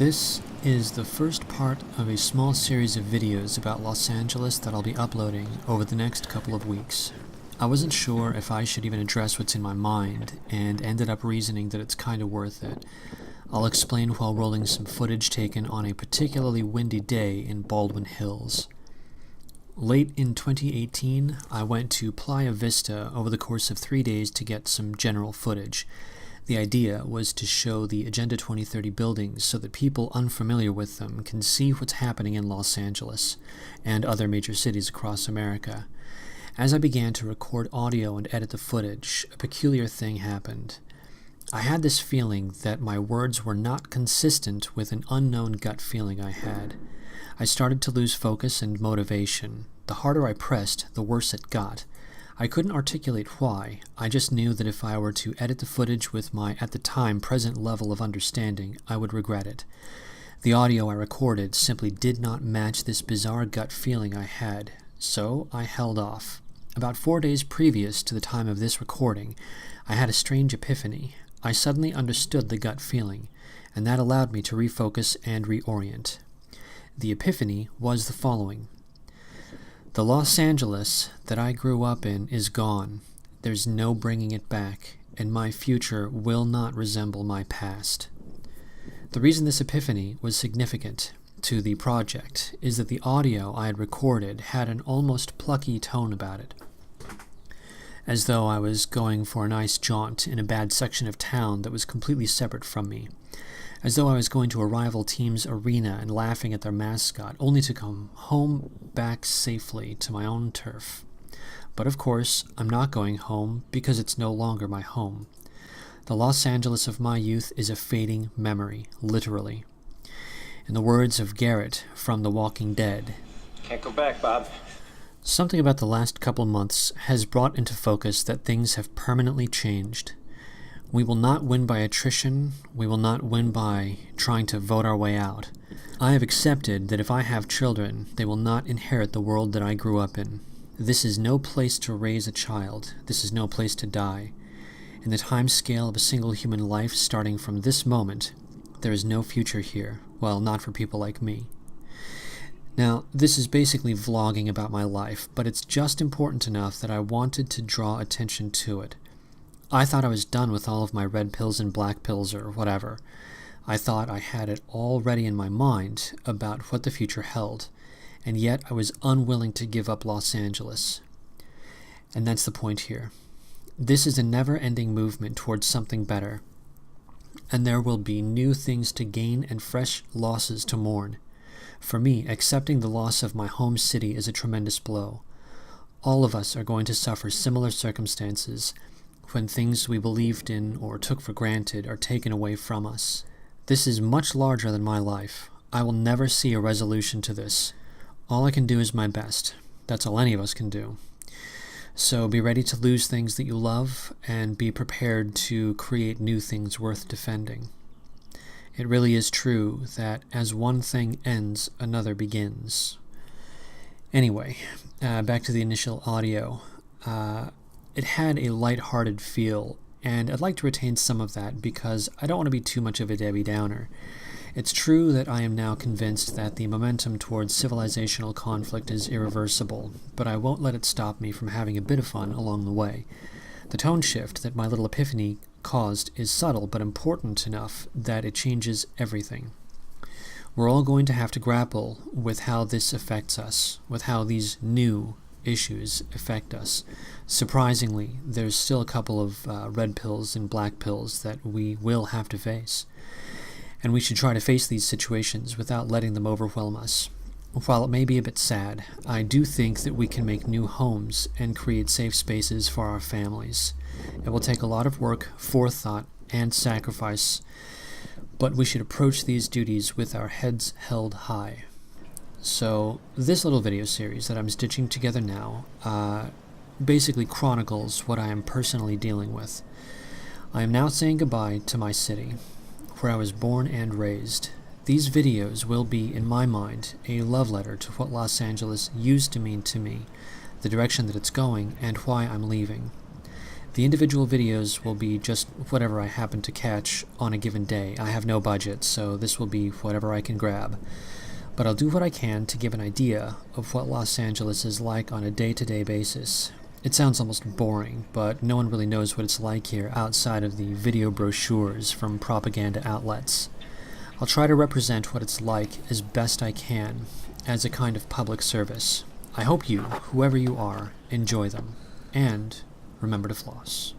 This is the first part of a small series of videos about Los Angeles that I'll be uploading over the next couple of weeks. I wasn't sure if I should even address what's in my mind, and ended up reasoning that it's kinda worth it. I'll explain while rolling some footage taken on a particularly windy day in Baldwin Hills. Late in 2018, I went to Playa Vista over the course of 3 days to get some general footage. The idea was to show the Agenda 2030 buildings so that people unfamiliar with them can see what's happening in Los Angeles and other major cities across America. As I began to record audio and edit the footage, a peculiar thing happened. I had this feeling that my words were not consistent with an unknown gut feeling I had. I started to lose focus and motivation. The harder I pressed, the worse it got. I couldn't articulate why. I just knew that if I were to edit the footage with my, at the time, present level of understanding, I would regret it. The audio I recorded simply did not match this bizarre gut feeling I had, so I held off. About 4 days previous to the time of this recording, I had a strange epiphany. I suddenly understood the gut feeling, and that allowed me to refocus and reorient. The epiphany was the following. The Los Angeles that I grew up in is gone. There's no bringing it back, and my future will not resemble my past. The reason this epiphany was significant to the project is that the audio I had recorded had an almost plucky tone about it, as though I was going for a nice jaunt in a bad section of town that was completely separate from me, as though I was going to a rival team's arena and laughing at their mascot, only to come home back safely to my own turf. But of course, I'm not going home because it's no longer my home. The Los Angeles of my youth is a fading memory, literally. In the words of Garrett from The Walking Dead, "Can't go back, Bob." Something about the last couple months has brought into focus that things have permanently changed. We will not win by attrition. We will not win by trying to vote our way out. I have accepted that if I have children, they will not inherit the world that I grew up in. This is no place to raise a child. This is no place to die. In the time scale of a single human life starting from this moment, there is no future here. Well, not for people like me. Now, this is basically vlogging about my life, but it's just important enough that I wanted to draw attention to it. I thought I was done with all of my red pills and black pills or whatever. I thought I had it all ready in my mind about what the future held, and yet I was unwilling to give up Los Angeles. And that's the point here. This is a never-ending movement towards something better, and there will be new things to gain and fresh losses to mourn. For me, accepting the loss of my home city is a tremendous blow. All of us are going to suffer similar circumstances when things we believed in or took for granted are taken away from us. This is much larger than my life. I will never see a resolution to this. All I can do is my best. That's all any of us can do. So be ready to lose things that you love, and be prepared to create new things worth defending. It really is true that as one thing ends, another begins. Anyway, back to the initial audio. It had a light-hearted feel, and I'd like to retain some of that because I don't want to be too much of a Debbie Downer. It's true that I am now convinced that the momentum towards civilizational conflict is irreversible, but I won't let it stop me from having a bit of fun along the way. The tone shift that my little epiphany caused is subtle but important enough that it changes everything. We're all going to have to grapple with how this affects us, with how these new issues affect us. Surprisingly, there's still a couple of red pills and black pills that we will have to face. And we should try to face these situations without letting them overwhelm us. While it may be a bit sad, I do think that we can make new homes and create safe spaces for our families. It will take a lot of work, forethought, and sacrifice, but we should approach these duties with our heads held high. So this little video series that I'm stitching together now basically chronicles what I am personally dealing with. I am now saying goodbye to my city, where I was born and raised. These videos will be, in my mind, a love letter to what Los Angeles used to mean to me, the direction that it's going, and why I'm leaving. The individual videos will be just whatever I happen to catch on a given day. I have no budget, so this will be whatever I can grab. But I'll do what I can to give an idea of what Los Angeles is like on a day-to-day basis. It sounds almost boring, but no one really knows what it's like here outside of the video brochures from propaganda outlets. I'll try to represent what it's like as best I can as a kind of public service. I hope you, whoever you are, enjoy them. And remember to floss.